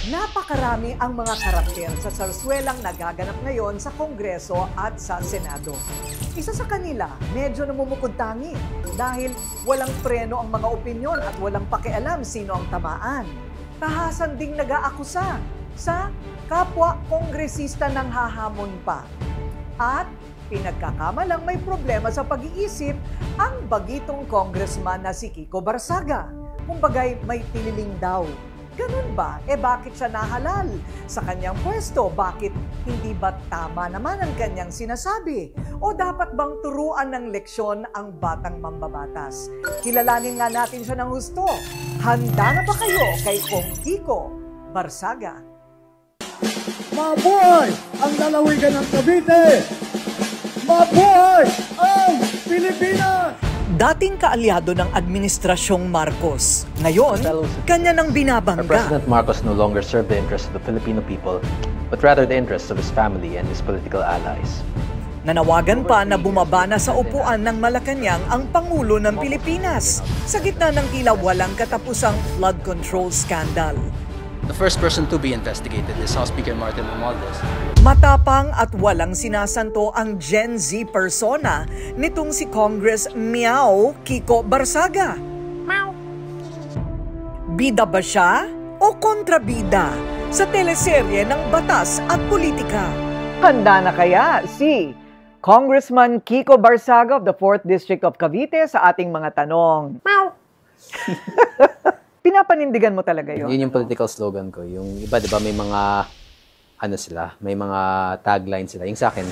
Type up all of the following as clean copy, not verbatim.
Napakarami ang mga karakter sa sarswelang nagaganap ngayon sa Kongreso at sa Senado. Isa sa kanila, medyo namumukod tangi dahil walang preno ang mga opinyon at walang pakialam sino ang tamaan. Tahasan ding nag-aakusa sa kapwa kongresista ng hahamon pa. At pinagkakamalang may problema sa pag-iisip ang bagitong congressman na si Kiko Barsaga. Kumbagay may piniling daw. Ganun ba? Bakit siya nahalal sa kanyang pwesto? Bakit hindi ba tama naman ang kanyang sinasabi? O dapat bang turuan ng leksyon ang batang mambabatas? Kilalanin nga natin siya ng husto. Handa na ba kayo kay Kong Kiko Barsaga? Mabuhay ang lalawigan ng Cavite! Mabuhay ang Pilipinas! Dating kaalyado ng Administrasyong Marcos. Ngayon, kanya nang binabangga. President Marcos no longer served the interests of the Filipino people, but rather the interests of his family and his political allies. Nanawagan pa na bumaba na sa upuan ng Malacanang ang Pangulo ng Pilipinas sa gitna ng tila walang katapusang flood control scandal. The first person to be investigated is House Speaker Martin Romualdez. Matapang at walang sinasanto ang Gen Z persona nitong si Congress Meow Kiko Barsaga. Bida ba siya o kontrabida sa teleserye ng batas at politika? Handa na kaya si Congressman Kiko Barsaga of the 4th District of Cavite sa ating mga tanong? Pinapanindigan mo talaga yun? Yun yung political slogan ko. Yung iba, di ba, may mga, may mga tagline sila. Yung sa akin,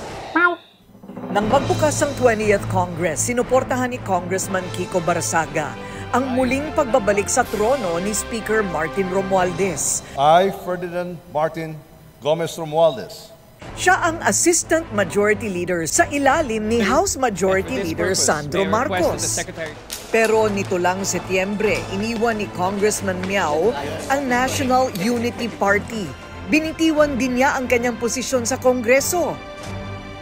Nang magbukas ang 20th Congress, sinuportahan ni Congressman Kiko Barsaga ang muling pagbabalik sa trono ni Speaker Martin Romualdez. I, Ferdinand Martin Gomez Romualdez. Siya ang Assistant Majority Leader sa ilalim ni House Majority Leader Sandro Marcos. Pero nito lang Setyembre, iniwan ni Congressman Meow ang National Unity Party. Binitiwan din niya ang kanyang posisyon sa Kongreso.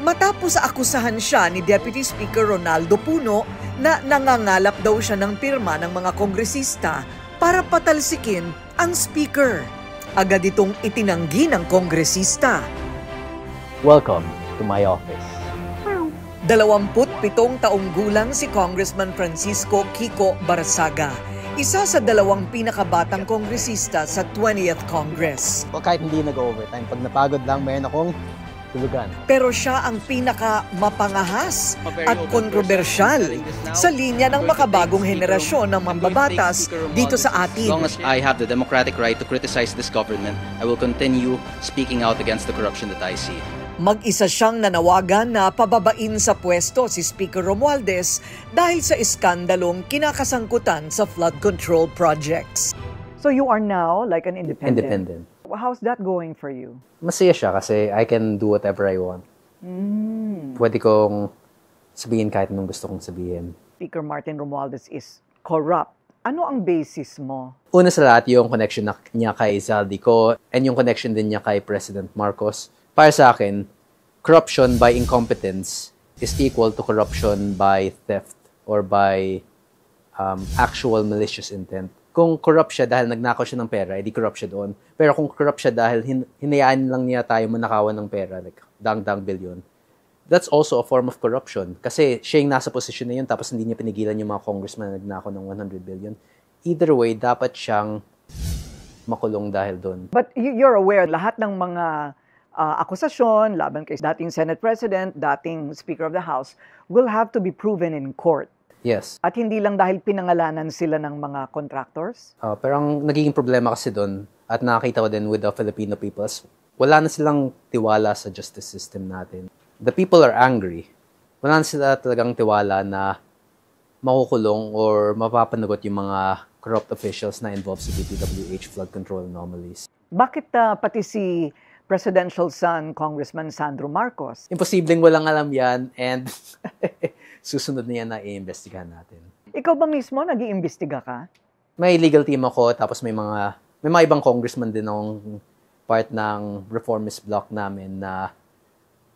Matapos akusahan siya ni Deputy Speaker Ronaldo Puno na nangangalap daw siya ng pirma ng mga kongresista para patalsikin ang Speaker. Agad itong itinanggi ng kongresista. welcome to my office. 27 taong gulang si Congressman Francisco Kiko Barsaga, isa sa dalawang pinakabatang kongresista sa 20th Congress. Well, kahit hindi nag-overtime, pag napagod lang, mayroon akong tulugan. Pero siya ang pinaka-mapangahas at kontrobersyal sa linya ng makabagong henerasyon ng mambabatas dito sa atin. As long as I have the democratic right to criticize this government, I will continue speaking out against the corruption that I see. Mag-isa siyang nanawagan na pababain sa pwesto si Speaker Romualdez dahil sa iskandalong kinakasangkutan sa flood control projects. So you are now like an independent? Independent. How's that going for you? Masaya siya kasi I can do whatever I want. Pwede kong sabihin kahit anong gusto kong sabihin. Speaker Martin Romualdez is corrupt. Ano ang basis mo? Una sa lahat, yung connection niya kay Zaldico and yung connection din niya kay President Marcos. Para sa akin, corruption by incompetence is equal to corruption by theft or by actual malicious intent. Kung corrupt siya dahil nagnakaw siya ng pera, edi corrupt siya doon. Pero kung corrupt siya dahil hinayaan lang niya tayo manakawan ng pera, like dang-dang billion, that's also a form of corruption. Kasi siya yung nasa posisyon na yun, tapos hindi niya pinigilan yung mga congressman na nagnakaw ng 100 billion. Either way, dapat siyang makulong dahil doon. But you're aware, lahat ng mga akusasyon laban kay dating Senate President, dating Speaker of the House, will have to be proven in court. Yes. At hindi lang dahil pinangalanan sila ng mga contractors? Pero ang nagiging problema kasi doon, at nakakita ko din with the Filipino peoples, wala na silang tiwala sa justice system natin. The people are angry. Wala na sila talagang tiwala na makukulong or mapapanagot yung mga corrupt officials na involved sa DPWH flood control anomalies. Bakit pati si presidential son, Congressman Sandro Marcos? Imposibleng walang alam yan and susunod na yan na i-investigahan natin. Ikaw ba mismo nag-iimbestiga ka? May legal team ako, tapos may mga ibang congressman din akong part ng reformist bloc namin na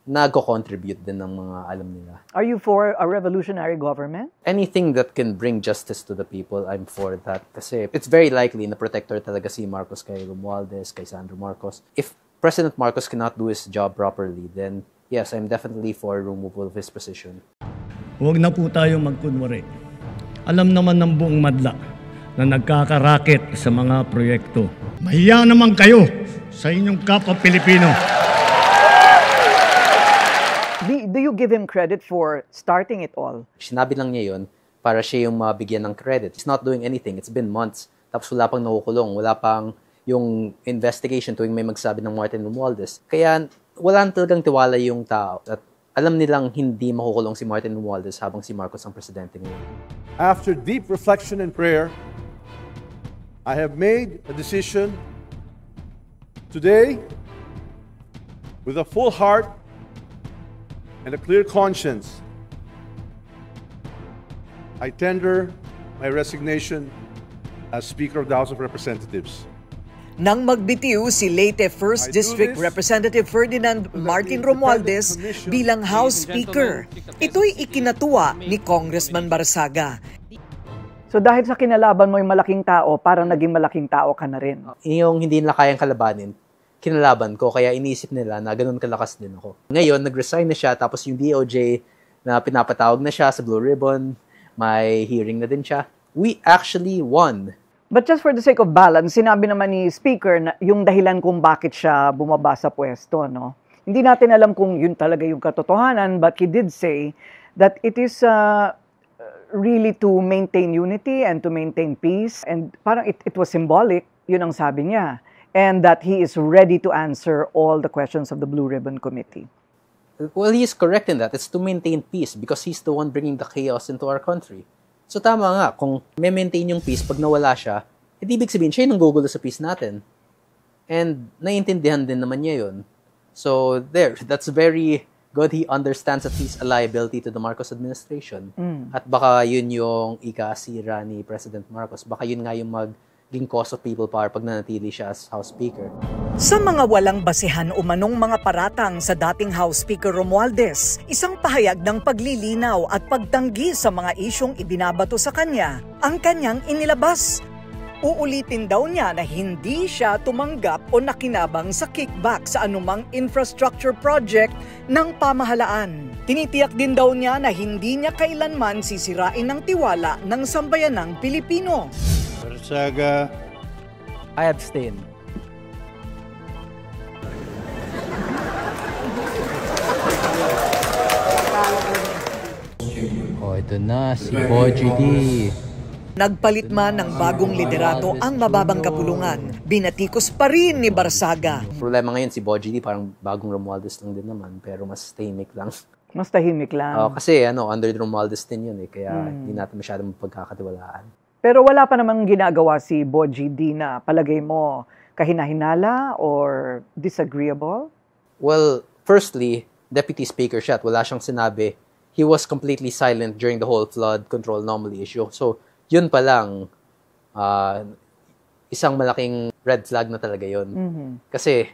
nagko-contribute din ng mga alam nila. Are you for a revolutionary government? Anything that can bring justice to the people, I'm for that. Kasi it's very likely na protector talaga si Marcos kay Romualdez, kay Sandro Marcos. If President Marcos cannot do his job properly, then yes, I'm definitely for removal of his position. Huwag na po tayo magkunwari. Alam naman ng buong madla na nagkakaraket sa mga proyekto. Mahiya naman kayo sa inyong kapwa Pilipino. Do you give him credit for starting it all? Sinabi lang niya yun para siya yung mabigyan ng credit. He's not doing anything. It's been months. Tapos wala pang nakukulong. Wala pang yung investigation tuwing may magsabi ng Martin Romualdez. Kaya wala talagang tiwala yung tao. At alam nilang hindi makukulong si Martin Romualdez habang si Marcos ang presidente ngayon. After deep reflection and prayer, I have made a decision today with a full heart and a clear conscience. I tender my resignation as Speaker of the House of Representatives. Nang magbitiw si Leyte 1st District Representative Ferdinand Martin Romualdez bilang House Speaker. Ito'y ikinatuwa ni Congressman Barsaga. So dahil sa kinalaban mo yung malaking tao, parang naging malaking tao ka na rin. Yung hindi nila kayang kalabanin, kinalaban ko, kaya iniisip nila na ganun kalakas din ako. Ngayon, nag-resign na siya, tapos yung DOJ na pinapatawag na siya sa Blue Ribbon, may hearing na din siya. We actually won. But just for the sake of balance, sinabi naman ni Speaker na yung dahilan kung bakit siya bumaba sa pwesto, no? Hindi natin alam kung yun talaga yung katotohanan, but he did say that it is really to maintain unity and to maintain peace. And parang it was symbolic, yun ang sabi niya. And that he is ready to answer all the questions of the Blue Ribbon Committee. Well, he is correct in that. It's to maintain peace because he's the one bringing the chaos into our country. So tama nga, kung may maintain yung peace, pag nawala siya, ibig sabihin, siya yung nanggugulo sa peace natin. And naiintindihan din naman niya yun. So there, that's very good. He understands that he's a liability to the Marcos administration. At baka yun yung ikasira ni President Marcos. Baka yun nga yung maging cause of people power pag nanatili siya as House Speaker. Sa mga walang basihan umanong mga paratang sa dating House Speaker Romualdez, isang pahayag ng paglilinaw at pagtanggi sa mga isyong ibinabato sa kanya, ang kanyang inilabas. Uulitin daw niya na hindi siya tumanggap o nakinabang sa kickback sa anumang infrastructure project ng pamahalaan. Tinitiyak din daw niya na hindi niya kailanman sisirain ng tiwala ng sambayanang Pilipino. Barsaga, I abstain. Oh, ito na si Boji D. Nagpalit man ng bagong liderato ang mababang kapulungan, binatikos pa rin ni Barsaga. Problema ngayon si Boji D, parang bagong Romualdez lang din naman, pero mas tahimik lang. Mas tahimik lang. Kasi under Romualdez din yun kaya hindi natin masyadong pagkakatiwalaan. Pero wala pa namang ginagawa si Boji D na palagay mo kahinahinala or disagreeable? Well, firstly, Deputy Speaker siya at wala siyang sinabi. He was completely silent during the whole flood control anomaly issue. So, yun pa lang, isang malaking red flag na talaga yun. Kasi,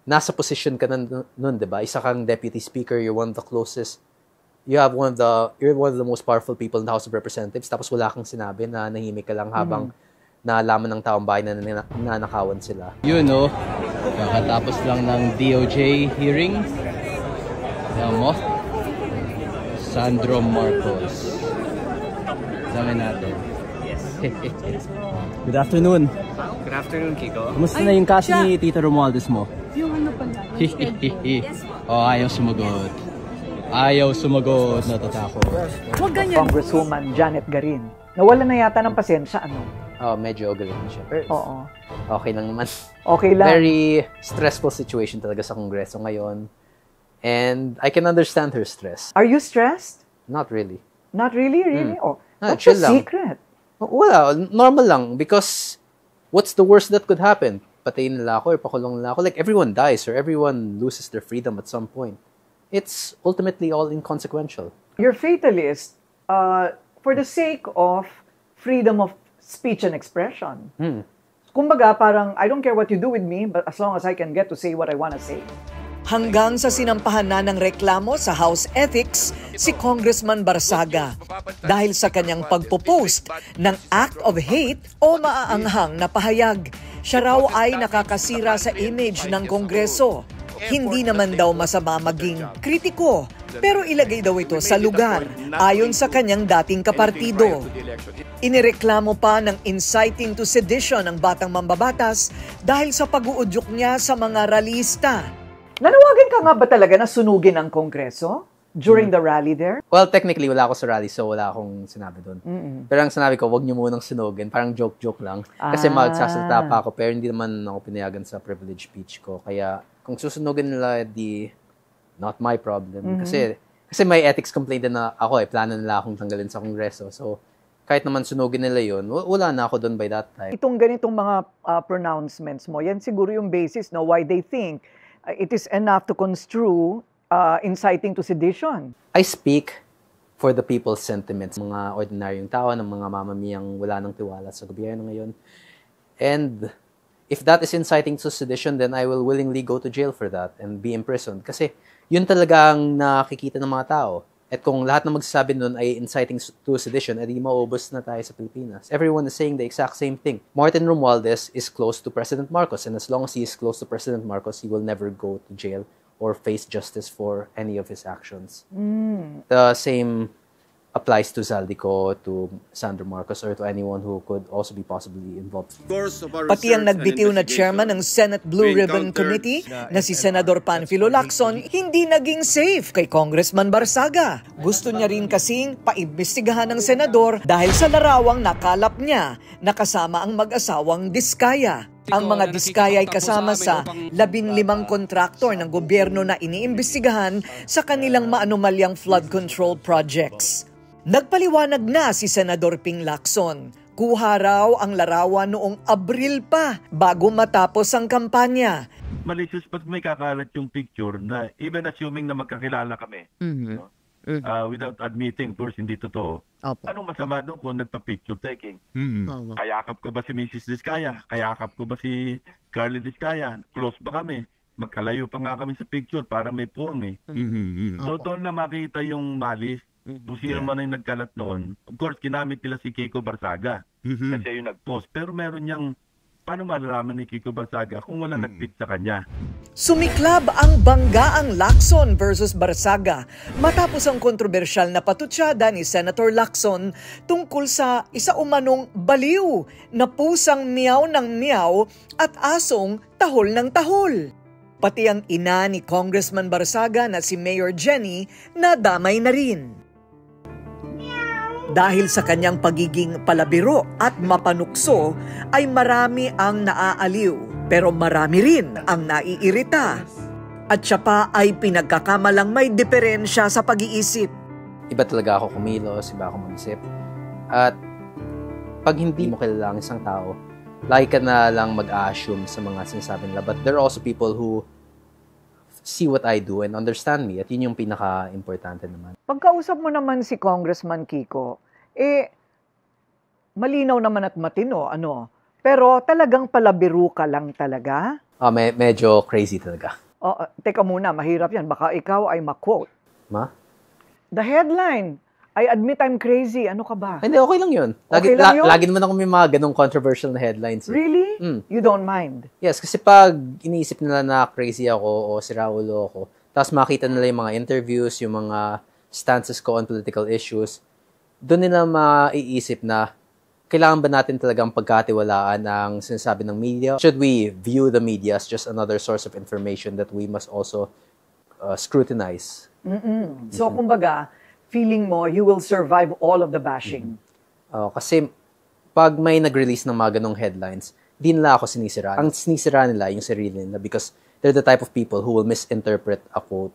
nasa position ka nun, diba? Isa kang Deputy Speaker, you're one of the closest, you're one of the most powerful people in the House of Representatives, tapos wala kang sinabi na nahimik ka lang habang naalaman ng taong bayan na nanakawan sila. Yun, no? Kakatapos lang ng DOJ hearing. Alam mo? Sandro Marcos. Sabi natin. Good afternoon. Good afternoon, Kiko. Kumusta na yung kaso ni Tito Romualdez mo? Yung ano pala? Ayaw sumagot. Ayaw sumagot. Natatakot. Huwag ganyan. Congresswoman Janet Garin. Nawala na yata ng pasensya, ano? Medyo galit na siya. Oo. Okay lang naman. Okay lang. Very stressful situation talaga sa Kongreso ngayon. And I can understand her stress. Are you stressed? Not really. Not really? Really? Oh, what's chill the lang. secret? Wala, normal lang. Because what's the worst that could happen? Patayin nila ako or pakulong nila ako. Like, everyone dies or everyone loses their freedom at some point. It's ultimately all inconsequential. You're fatalist for the sake of freedom of speech and expression. Kumbaga, parang, I don't care what you do with me, but as long as I can get to say what I want to say. Hanggang sa sinampahan na ng reklamo sa House Ethics si Congressman Barsaga dahil sa kanyang pagpo-post ng act of hate o maaanghang na pahayag. Siya raw ay nakakasira sa image ng Kongreso. Hindi naman daw masama maging kritiko, pero ilagay daw ito sa lugar ayon sa kanyang dating kapartido. Inireklamo pa ng inciting to sedition ang batang mambabatas dahil sa pag-uudyok niya sa mga rallyista. Nanawagan ka nga ba talaga na sunugin ang Kongreso during the rally there? Well, technically, wala ako sa rally, so wala akong sinabi doon. Pero ang sinabi ko, wag niyo munang sunugin. Parang joke-joke lang. Kasi magsasalita pa ako, pero hindi naman ako pinayagan sa privilege speech ko. Kaya, kung susunugin nila, not my problem. Kasi may ethics complaint din na ako plano nila akong tanggalin sa Kongreso. So, kahit naman sunugin nila yun, wala na ako doon by that time. Itong ganitong mga pronouncements mo, yan siguro yung basis no, why they think it is enough to construe inciting to sedition. I speak for the people's sentiments. Mga ordinaryong tao, ng mga mamamiyang wala nang tiwala sa gobyerno ngayon. And if that is inciting to sedition, then I will willingly go to jail for that and be imprisoned. Kasi yun talaga ang nakikita ng mga tao. At kung lahat ng magsasabi nun ay inciting to sedition, edi maubos na tayo sa Pilipinas. Everyone is saying the exact same thing. Martin Romualdez is close to President Marcos, and as long as he is close to President Marcos, he will never go to jail or face justice for any of his actions. The same applies to Zaldico, to Sandro Marcos, or to anyone who could also be possibly involved. Pati ang nagbitiw na chairman ng Senate Blue Ribbon Committee na si Senador Panfilo Lacson, hindi naging safe kay Congressman Barsaga. Gusto niya rin kasing paimbestigahan ng senador dahil sa larawang nakalap niya na kasama ang mag-asawang Diskaya. Ang mga Diskaya ay kasama sa 15 kontraktor ng gobyerno na iniimbestigahan sa kanilang maanumalyang flood control projects. Nagpaliwanag na si Senador Ping Lacson. Kuha raw ang larawan noong Abril pa bago matapos ang kampanya. Malicious pag may kakalat yung picture na even assuming na magkakilala kami. Without admitting, of course, hindi totoo. Anong masama doon kung nagpa-picture taking? Kayakap ko ba si Mrs. Diskaya? Kayakap ko ba si Carly Diskaya? Close ba kami? Magkalayo pa nga kami sa picture para may form eh. So doon na makita yung malis. Kung sino man yung nagkalat noon. Of course, kinamit nila si Kiko Barsaga. Kasi yung nag-post. Pero meron niyang, paano malalaman ni Kiko Barsaga kung wala nag-tweet sa kanya? Sumiklab ang banggaang Lacson versus Barsaga matapos ang kontrobersyal na patutsada ni Senator Lacson tungkol sa isa umanong baliw na pusang miyaw ng miyaw at asong tahol ng tahol. Pati ang ina ni Congressman Barsaga na si Mayor Jenny nadamay na rin. Dahil sa kanyang pagiging palabiro at mapanukso ay marami ang naaaliw pero marami rin ang naiirita. At siya pa ay pinagkakamalang may diferensya sa pag-iisip. Iba talaga ako kumilos, iba ako mag-isip. At pag hindi mo kilala ang isang tao, lagi ka na lang mag-a-assume sa mga sinasabi nila. But there are also people who see what I do and understand me. At yun yung pinaka-importante naman. Pagkausap mo naman si Congressman Kiko, malinaw naman at matino, ano? Pero talagang palabiro ka lang talaga? Medyo crazy talaga. Teka muna, mahirap yan. Baka ikaw ay ma-quote. Ma? The headline, I admit I'm crazy. Ano ka ba? Hindi, okay lang yun. Lagi naman ako may mga ganong controversial na headlines. Really? You don't mind? Yes, kasi pag iniisip nila na crazy ako o siraulo ako, tapos makita nila yung mga interviews, yung mga stances ko on political issues, doon nila maiisip na kailangan ba natin talagang pagkatiwalaan ang sinasabi ng media? Should we view the media as just another source of information that we must also scrutinize? So, kumbaga, feeling mo you will survive all of the bashing? Kasi pag may nag-release ng mga ganong headlines, di nila ako sinisira. Ang sinisira nila yung sarili nila because they're the type of people who will misinterpret a quote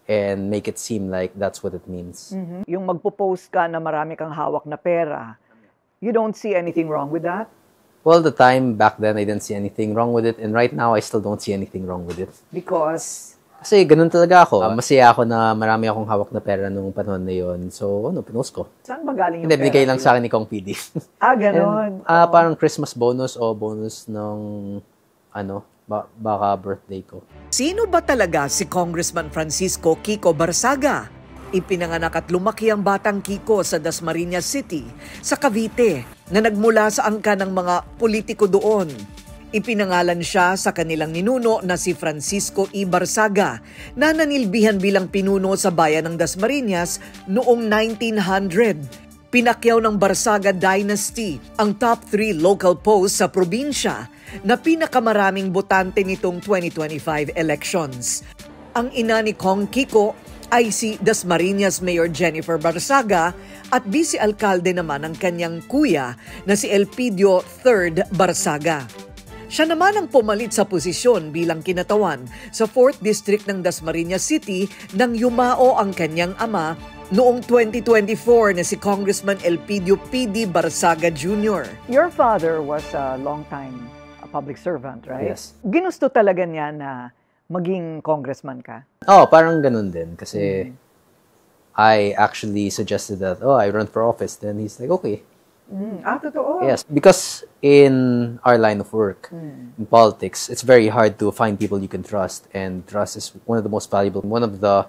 and make it seem like that's what it means. Yung magpo-post ka na marami kang hawak na pera, you don't see anything wrong with that? Well, the time back then, I didn't see anything wrong with it. And right now, I still don't see anything wrong with it. Because? Kasi ganun talaga ako. Masaya ako na marami akong hawak na pera nung panahon na yun. So, pinost ko. Saan ba galing yung Hindi, pera? binigay lang sa akin ni Kong PD. Ganon. Parang Christmas bonus o bonus ng, baka birthday ko. Sino ba talaga si Congressman Francisco Kiko Barsaga? Ipinanganak at lumaki ang batang Kiko sa Dasmariñas City, sa Cavite, na nagmula sa angka ng mga politiko doon. Ipinangalan siya sa kanilang ninuno na si Francisco E. Barsaga, na nanilbihan bilang pinuno sa bayan ng Dasmariñas noong 1900. Pinakyaw ng Barsaga Dynasty ang top 3 local posts sa probinsya na pinakamaraming botante nitong 2025 elections. Ang ina ni Kong Kiko ay si Dasmariñas Mayor Jennifer Barsaga at vice-alkalde naman ang kanyang kuya na si Elpidio III Barsaga. Siya naman ang pumalit sa posisyon bilang kinatawan sa 4th District ng Dasmariñas City nang yumao ang kanyang ama noong 2024 na si Congressman Elpidio P.D. Barsaga Jr. Your father was a long-time public servant, right? Yes. Ginusto talaga niya na maging congressman ka? Parang ganun din. Kasi I actually suggested that, I run for office. Then he's like, okay. Totoo? Yes, because in our line of work, in politics, it's very hard to find people you can trust. And trust is one of the most valuable, one of the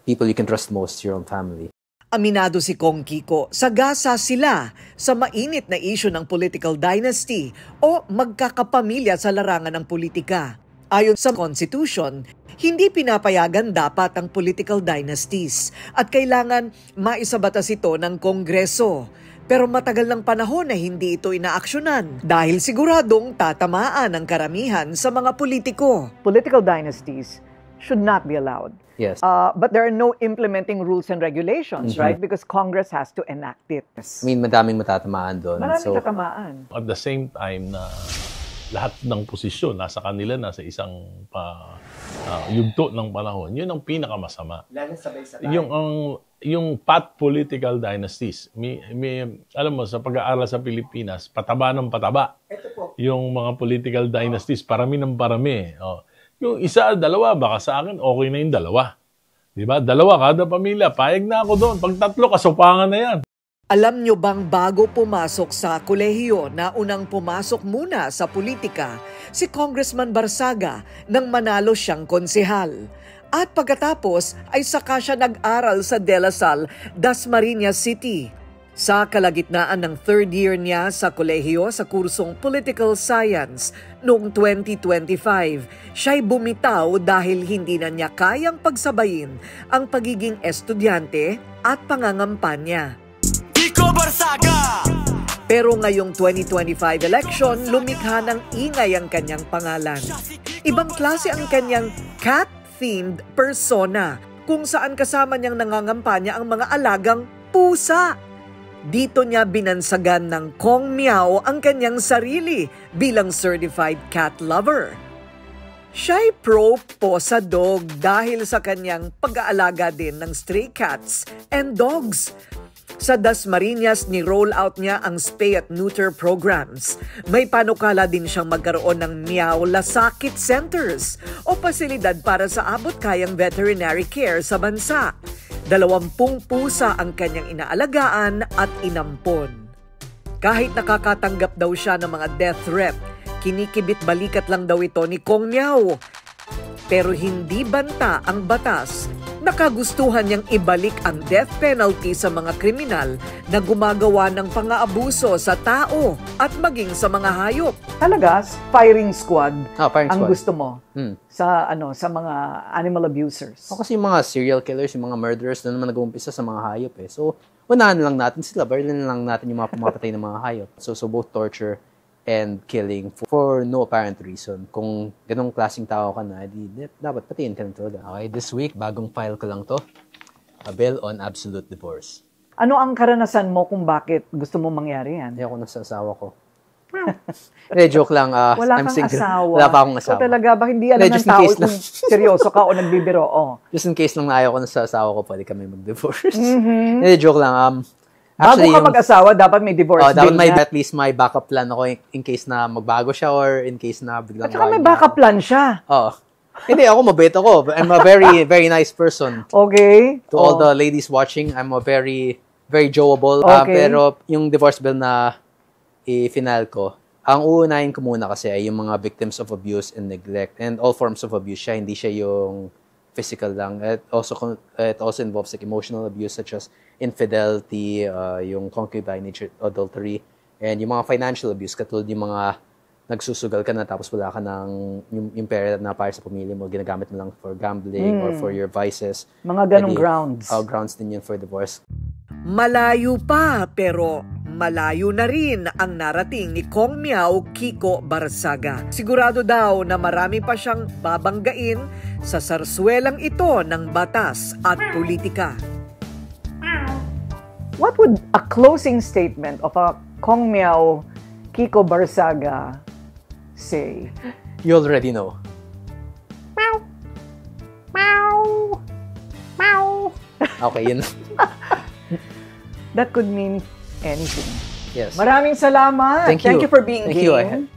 people you can trust most, your own family. Aminado si Kong Kiko, sagasa sila sa mainit na isyu ng political dynasty o magkakapamilya sa larangan ng politika. Ayon sa Constitution, hindi pinapayagan dapat ang political dynasties at kailangan maisabatas ito ng Kongreso. Pero matagal ng panahon na hindi ito inaaksyonan dahil siguradong tatamaan ang karamihan sa mga politiko. Political dynasties should not be allowed. Yes. But there are no implementing rules and regulations, right? Because Congress has to enact it. I mean, madaming matatamaan doon. Maraming tatamaan. At the same time na lahat ng posisyon nasa kanila, nasa isang yugto ng panahon, yun ang pinakamasama. Yung path political dynasties. Alam mo, sa pag-aaral sa Pilipinas, pataba ng pataba. Yung mga political dynasties, parami ng parami. Yung isa, dalawa, baka sa akin, okay na yung dalawa. Diba? Dalawa kada pamilya, payag na ako doon. Pag tatlo, kasupangan na yan. Alam nyo bang bago pumasok sa kolehiyo na unang pumasok muna sa politika si Congressman Barsaga nang manalo siyang konsehal? At pagkatapos ay saka siya nag-aral sa De La Salle, Dasmariñas City. Sa kalagitnaan ng third year niya sa kolehiyo sa kursong Political Science noong 2025, siya'y bumitaw dahil hindi na niya kayang pagsabayin ang pagiging estudyante at pangangampanya. Kiko Barsaga! Pero ngayong 2025 election, lumikha ng ingay ang kanyang pangalan. Ibang klase ang kanyang cat-themed persona kung saan kasama niyang nangangampanya ang mga alagang pusa. Dito niya binansagan ng Kong Meow ang kanyang sarili bilang certified cat lover. Siya'y pro-po sa dog dahil sa kanyang pag-aalaga din ng stray cats and dogs. Sa Dasmariñas, ni-roll out niya ang spay at neuter programs. May panukala din siyang magkaroon ng Meow Lasakit Centers o pasilidad para sa abot-kayang veterinary care sa bansa. 20 pusa ang kanyang inaalagaan at inampon. Kahit nakakatanggap daw siya ng mga death threat, kinikibit balikat lang daw ito ni Kong Meow. Pero hindi banta ang batas. Nakagustuhan niyang ibalik ang death penalty sa mga kriminal na gumagawa ng pang-aabuso sa tao at maging sa mga hayop. Talaga, firing squad Firing ang squad. gusto mo sa mga animal abusers. Kasi yung mga serial killers, yung mga murderers na naman nag-uumpisa sa mga hayop eh. So, unahan lang natin sila, barilin lang natin yung mga pumapatay ng mga hayop. So both torture and killing for no apparent reason. Kung ganong klaseng tao ka na, dapat patiin ka na talaga. Okay, this week, bagong file ko lang to. A bill on absolute divorce. Ano ang karanasan mo kung bakit gusto mo mangyari yan? Hindi ako nasasawa ko. Joke lang. Wala I'm kang single. asawa. Wala pa akong asawa. So talaga ba hindi alam ng just in tao case kung seryoso ka o nagbibiro? Just in case lang na ayaw ko na sa asawa ko, pwede kami mag-divorce. Joke lang. Bago ka mag-asawa, dapat may divorce bill dapat may na. at least may backup plan ako in case na magbago siya or in case na biglang... At saka may backup plan siya. Hindi, ako mabait ako. I'm a very, very nice person. Okay. To all the ladies watching, I'm a very, very joeable. Okay. Pero yung divorce bill na i-final ko, Ang uunahin ko muna kasi ay yung mga victims of abuse and neglect and all forms of abuse siya, hindi siya yung physical lang. It also involves like emotional abuse such as infidelity, yung concubinage, adultery, and yung mga financial abuse katulad yung mga nagsusugal ka na tapos wala ka ng yung pera na para sa pamilya mo, ginagamit mo lang for gambling or for your vices. Mga ganong grounds. Grounds din yun for divorce. Malayo pa pero malayo na rin ang narating ni Kong Miao Kiko Barsaga. Sigurado daw na marami pa siyang babanggain sa sarswelang ito ng batas at politika. What would a closing statement of a Kong Miao Kiko Barsaga say? You already know. Meow. Meow. Meow. Okay, yun. That could mean anything. Yes. Maraming salamat. Thank you for being Thank you. game.